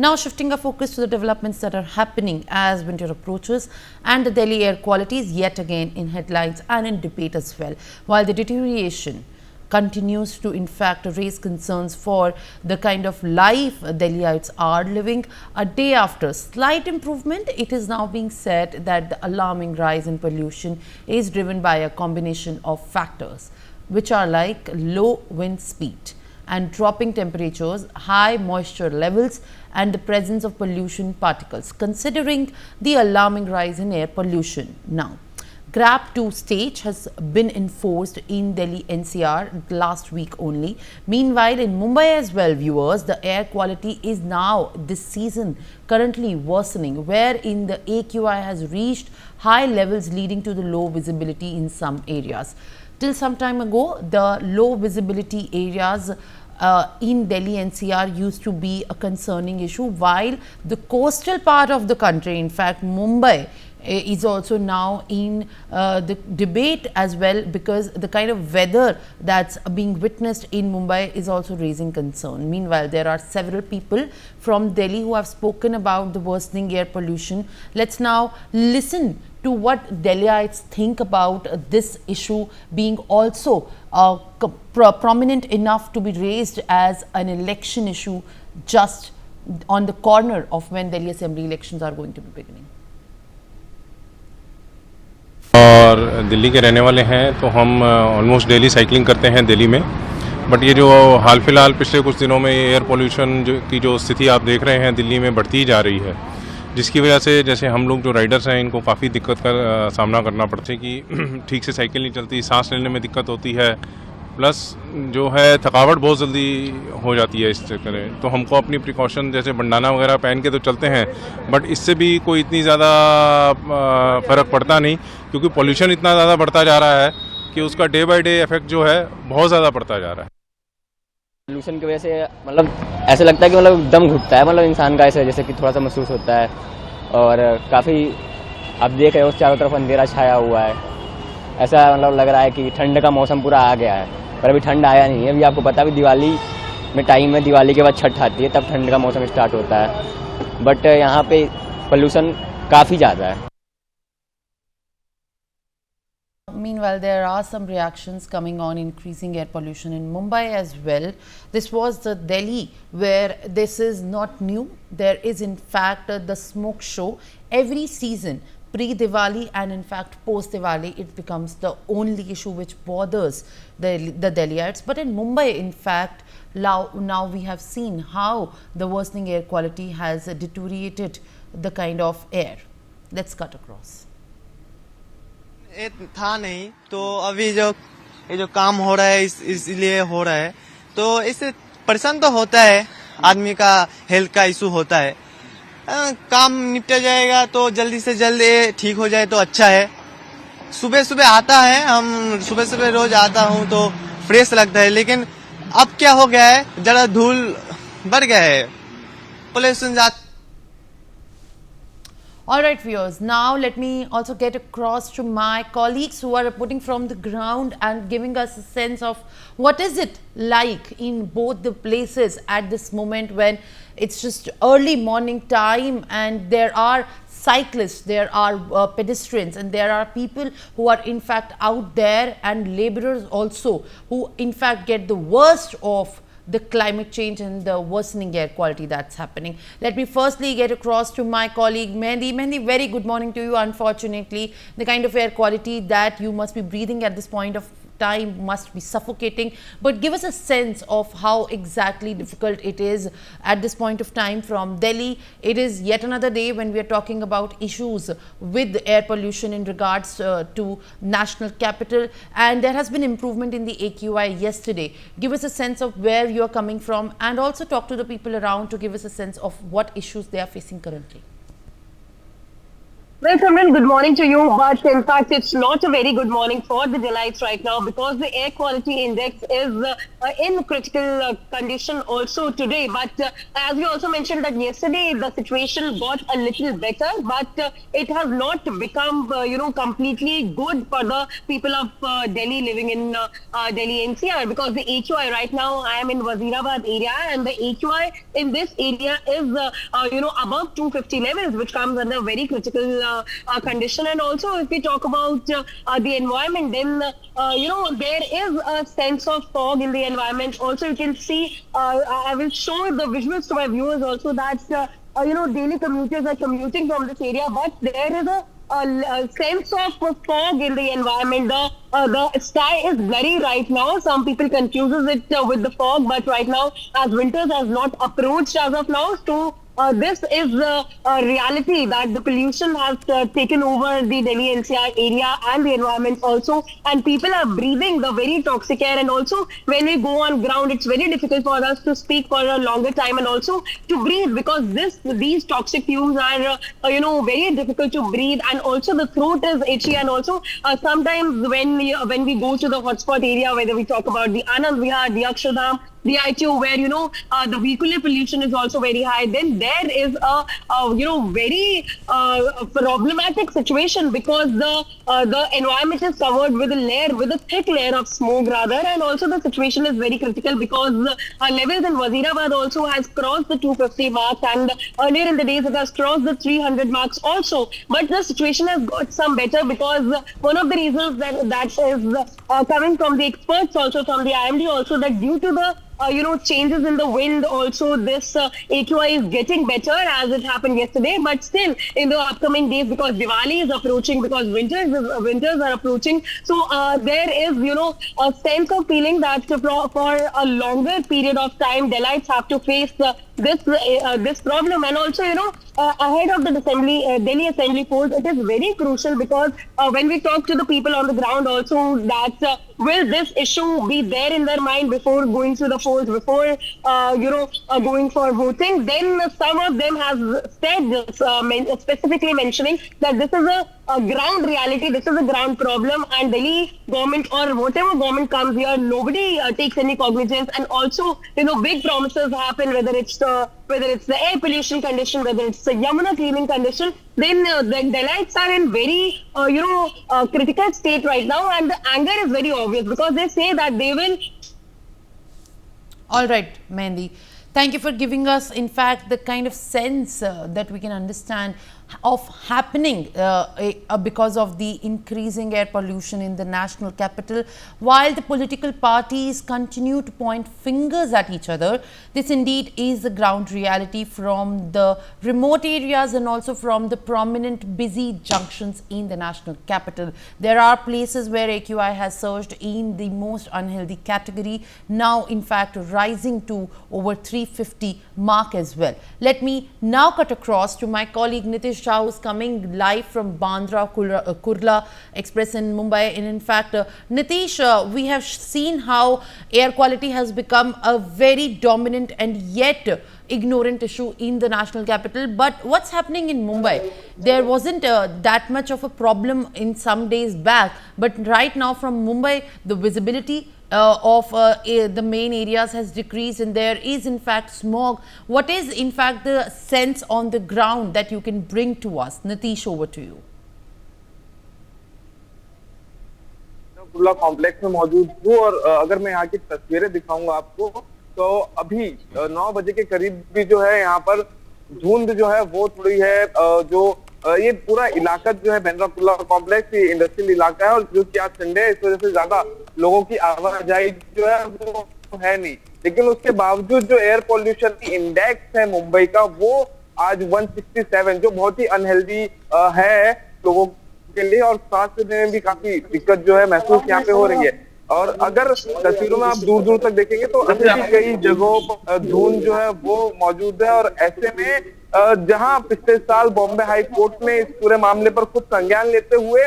Now shifting our focus to the developments that are happening as winter approaches, and the Delhi air quality is yet again in headlines and in debate as well. While the deterioration continues to in fact raise concerns for the kind of life Delhiites are living. A day after slight improvement, it is now being said that the alarming rise in pollution is driven by a combination of factors, which are like low wind speed and dropping temperatures, high moisture levels and the presence of pollution particles. Considering the alarming rise in air pollution now, GRAP-II stage has been enforced in Delhi-NCR last week only. Meanwhile, in Mumbai as well, viewers, the air quality is now this season currently worsening, wherein the AQI has reached high levels leading to the low visibility in some areas. Till some time ago, the low visibility areas in Delhi-NCR used to be a concerning issue, while the coastal part of the country, in fact Mumbai, is also now in the debate as well, because the kind of weather that's being witnessed in Mumbai is also raising concern. Meanwhile, there are several people from Delhi who have spoken about the worsening air pollution. Let's now listen to what Delhiites think about this issue being also prominent enough to be raised as an election issue just on the corner of when Delhi Assembly elections are going to be beginning. और दिल्ली के रहने वाले हैं, तो हम almost daily cycling करते हैं दिल्ली में। बट ये जो हाल फिलहाल पिछले कुछ दिनों में एयर पोल्यूशन की जो स्थिति आप देख रहे हैं दिल्ली में बढ़ती जा रही है, जिसकी वजह से जैसे हम लोग जो राइडर्स हैं इनको काफ़ी दिक्कत का सामना करना पड़ता है कि ठीक से साइकिल नहीं चलती, सांस लेने में दिक्कत होती है, प्लस जो है थकावट बहुत जल्दी हो जाती है इस चक्कर में। तो हमको अपनी प्रिकॉशन जैसे बंडाना वगैरह पहन के तो चलते हैं, बट इससे भी कोई इतनी ज़्यादा फ़र्क पड़ता नहीं, क्योंकि पोल्यूशन इतना ज़्यादा बढ़ता जा रहा है कि उसका डे बाय डे इफेक्ट जो है बहुत ज़्यादा पड़ता जा रहा है। पोल्यूशन की वजह से मतलब ऐसा लगता है कि मतलब दम घुटता है, मतलब इंसान का ऐसे जैसे कि थोड़ा सा महसूस होता है। और काफ़ी आप देख रहे हो चारों तरफ अंधेरा छाया हुआ है, ऐसा मतलब लग रहा है कि ठंड का मौसम पूरा आ गया है, पर अभी ठंड आया नहीं है। अभी आपको पता है दिवाली में टाइम है, दिवाली के बाद छठ आती है, तब ठंड का मौसम स्टार्ट होता है। बट यहाँ पे पोल्यूशन काफ़ी ज़्यादा है। Meanwhile, there are some reactions coming on increasing air pollution in Mumbai as well. This was the Delhi where this is not new. There is in fact the smoke show every season, pre-Diwali and in fact post-Diwali. It becomes the only issue which bothers the Delhiites. But in Mumbai, in fact, now we have seen how the worsening air quality has deteriorated the kind of air. Let's cut across. ये था नहीं, तो अभी जो ये जो काम हो रहा है इसलिए हो रहा है, तो इससे परेशान तो होता है आदमी का, हेल्थ का इशू होता है। काम निपटा जाएगा तो जल्दी से जल्द ये ठीक हो जाए तो अच्छा है। सुबह सुबह आता है, हम सुबह सुबह रोज आता हूँ तो फ्रेश लगता है, लेकिन अब क्या हो गया है, जरा धूल बढ़ गया है, पोल्यूशन ज्यादा। All right, viewers, now let me also get across to my colleagues who are reporting from the ground and giving us a sense of what is it like in both the places at this moment when it's just early morning time and there are cyclists, there are pedestrians and there are people who are in fact out there, and laborers also who in fact get the worst of the climate change and the worsening air quality that's happening. Let me firstly get across to my colleague Mehndi. Mehndi, very good morning to you. Unfortunately, the kind of air quality that you must be breathing at this point of time must be suffocating, but give us a sense of how exactly difficult it is at this point of time from Delhi. It is yet another day when we are talking about issues with air pollution in regards to national capital, and there has been improvement in the AQI yesterday. Give us a sense of where you are coming from and also talk to the people around to give us a sense of what issues they are facing currently. Well, Simran, good morning to you. But in fact, it's not a very good morning for the Delhiites right now because the air quality index is in critical condition also today. But as we also mentioned that yesterday the situation got a little better, but it has not become completely good for the people of Delhi living in Delhi-NCR because the AQI right now, I am in Wazirabad area, and the AQI in this area is above 250 levels, which comes under very critical condition. And also, if we talk about the environment, then there is a sense of fog in the environment. Also, you can see. I will show the visuals to my viewers also that daily commuters are commuting from this area, but there is a sense of fog in the environment. The sky is blurry right now. Some people confuses it with the fog, but right now, as winters has not approached as of now, so this is a reality that the pollution has taken over the Delhi-NCR area and the environment also, and people are breathing the very toxic air. And also, when we go on ground, it's very difficult for us to speak for a longer time and also to breathe because these toxic fumes are very difficult to breathe, and also the throat is itchy. And also sometimes when we go to the hotspot area, whether we talk about the Anand Vihar, the Akshardham, the ITO, where the vehicular pollution is also very high, then there is a very problematic situation because the environment is covered with a thick layer of smoke rather, and also the situation is very critical because levels in Wazirabad also has crossed the 250 marks, and earlier in the days it has crossed the 300 marks also. But the situation has got some better because one of the reasons that is coming from the experts also, from the IMD also, that due to the changes in the wind also, this AQI is getting better as it happened yesterday. But still, in the upcoming days, because Diwali is approaching, because winters are approaching, so there is a sense of feeling that for a longer period of time, Delhiites have to face this problem. And also, ahead of the Delhi Assembly polls, it is very crucial because when we talk to the people on the ground also, that will this issue be there in their mind before going to the polls, before going for voting? Then some of them have said, specifically mentioning that this is a ground reality, this is a ground problem, and Delhi government or whatever government comes here, nobody takes any cognizance. And also, big promises happen, whether it's the air pollution condition, whether it's the Yamuna cleaning condition, then the Delhiites are in very critical state right now, and the anger is very obvious because they say that they will. All right, Mehendi. Thank you for giving us, in fact, the kind of sense that we can understand of happening because of the increasing air pollution in the national capital. While the political parties continue to point fingers at each other, this indeed is the ground reality from the remote areas and also from the prominent busy junctions in the national capital. There are places where AQI has surged in the most unhealthy category, now in fact rising to over 350 mark as well. Let me now cut across to my colleague Nitish Shah, who's coming live from Bandra Kurla Express in Mumbai. And in fact, Nitish, we have seen how air quality has become a very dominant and yet ignorant issue in the national capital. But what's happening in Mumbai? There wasn't that much of a problem in some days back, but right now from Mumbai, the visibility of the main areas has decreased, and there is in fact smog. What is in fact the sense on the ground that you can bring to us? Nitish, over to you. Kurla complex में मौजूद हूँ और अगर मैं यहाँ की तस्वीरें दिखाऊंगा आपको, तो अभी 9 बजे के करीब भी जो है यहाँ पर धुंध जो है वो थोड़ी है, जो ये पूरा इलाका जो है बांद्रा कुर्ला कॉम्प्लेक्स ये इंडस्ट्रियल इलाका है और जो कि आज संडे है, इस वजह से ज्यादा लोगों की आवाजाही जो है वो है नहीं। लेकिन उसके बावजूद जो एयर पॉल्यूशन इंडेक्स है मुंबई का, वो आज 167, जो बहुत ही अनहेल्दी है लोगों के लिए और स्वास्थ्य में भी काफी दिक्कत जो है महसूस यहाँ पे हो रही है। और अगर तस्वीरों में आप दूर दूर तक देखेंगे तो कई जगहों पर धुंध जो है वो मौजूद है। और ऐसे में जहां पिछले साल बॉम्बे हाई कोर्ट ने इस पूरे मामले पर खुद संज्ञान लेते हुए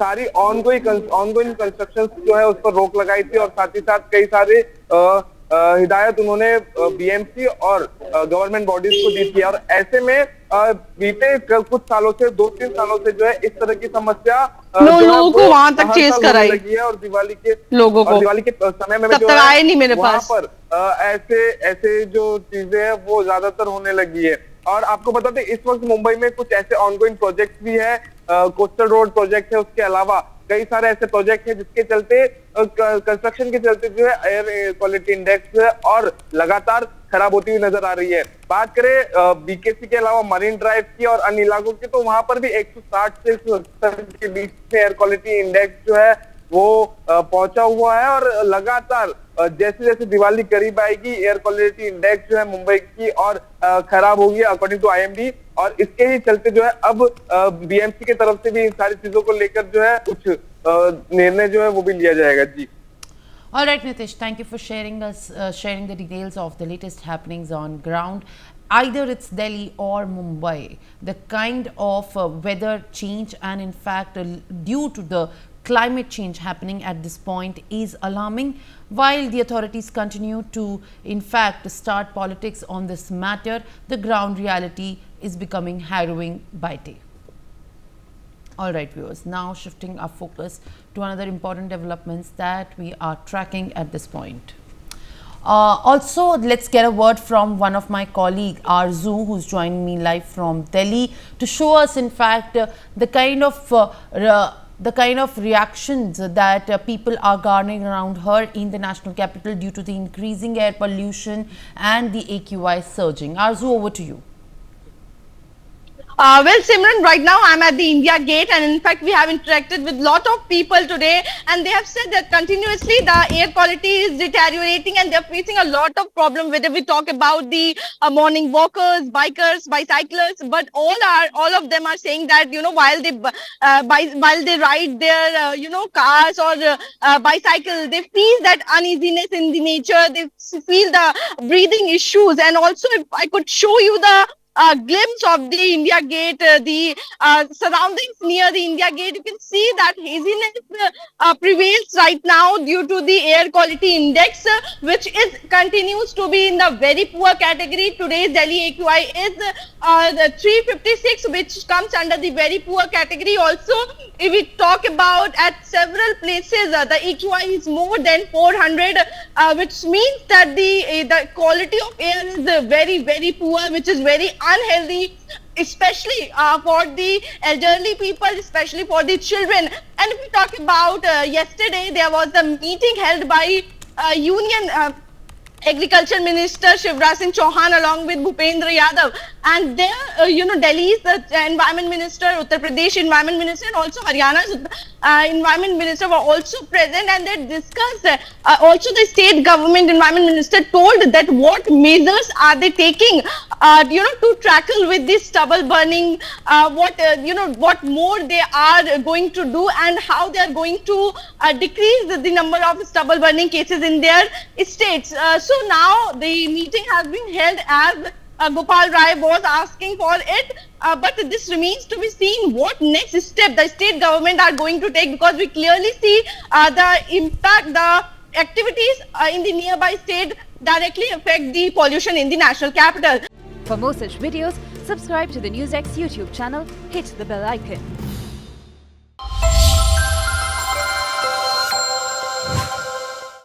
सारी ऑनगोइंग कंस्ट्रक्शन जो है उस पर रोक लगाई थी और साथ ही साथ कई सारे हिदायत उन्होंने बीएमसी और गवर्नमेंट बॉडीज को दी थी। और ऐसे में बीते कुछ सालों से 2-3 सालों से जो है इस तरह की समस्या लोगों को वहां तक हर चेस साल कराई होने लगी है। और दिवाली के लोगों के समय में तब जो तक है आए नहीं मेरे वहां पास। पर ऐसे ऐसे जो चीजें हैं वो ज्यादातर होने लगी है। और आपको बता दें इस वक्त मुंबई में कुछ ऐसे ऑनगोइंग प्रोजेक्ट भी है, कोस्टल रोड प्रोजेक्ट है, उसके अलावा कई सारे ऐसे प्रोजेक्ट हैं जिसके चलते कंस्ट्रक्शन के चलते जो है एयर क्वालिटी इंडेक्स और लगातार खराब होती हुई नजर आ रही है। बात करें बीकेसी के अलावा मरीन ड्राइव की और अन्य इलाकों की, तो वहां पर भी 160 से 170 के बीच में एयर क्वालिटी इंडेक्स जो है वो पहुंचा हुआ है। और लगातार जैसे जैसे दिवाली करीब आएगी एयर क्वालिटी इंडेक्स जो है मुंबई की और खराब होगी अकॉर्डिंग टू आईएमडी। और इसके ही चलते जो है अब बीएमसी की तरफ से भी इन सारी चीजों को लेकर जो है कुछ निर्णय जो है वो भी लिया जाएगा। जी All right, Nitish, thank you for sharing the details of the latest happenings on ground. Either it's Delhi or Mumbai, the kind of weather change and in fact due to the climate change happening at this point is alarming. While the authorities continue to in fact start politics on this matter, the ground reality is becoming harrowing by day. All right, viewers, now shifting our focus to another important developments that we are tracking at this point. Also, let's get a word from one of my colleague Arzu, who's joining me live from Delhi to show us in fact the kind of reactions that people are garnering around her in the national capital due to the increasing air pollution and the AQI surging. Arzu, over to you. Well, Simran, right now I'm at the India Gate, and in fact we have interacted with lot of people today, and they have said that continuously the air quality is deteriorating and they're facing a lot of problem, whether we talk about the morning walkers, bikers, bicyclists, but all of them are saying that, you know, while they ride their cars or bicycle, they feel that uneasiness in the nature, they feel the breathing issues. And also, if I could show you the glimpse of the India Gate, the surroundings near the India Gate, you can see that haziness prevails right now due to the air quality index, which continues to be in the very poor category. Today's Delhi AQI is the 356, which comes under the very poor category. Also, if we talk about at several places, the AQI is more than 400, which means that the quality of air is very, very poor, which is very unhealthy, especially for the elderly people, especially for the children. And if we talk about yesterday, there was a meeting held by Union Agriculture Minister Shivraj Singh Chauhan along with Bhupendra Yadav, and there Delhi's Environment Minister, Uttar Pradesh Environment Minister, and also Haryana's Environment Minister were also present, and they discussed also the state government Environment Minister told that what measures are they taking to tackle with this stubble burning, what more they are going to do and how they are going to decrease the number of stubble burning cases in their states. So now the meeting has been held as Gopal Rai was asking for it, but this remains to be seen what next step the state government are going to take, because we clearly see the impact, the activities in the nearby state directly affect the pollution in the national capital. For more such videos, subscribe to the Newsx YouTube channel, hit the bell icon.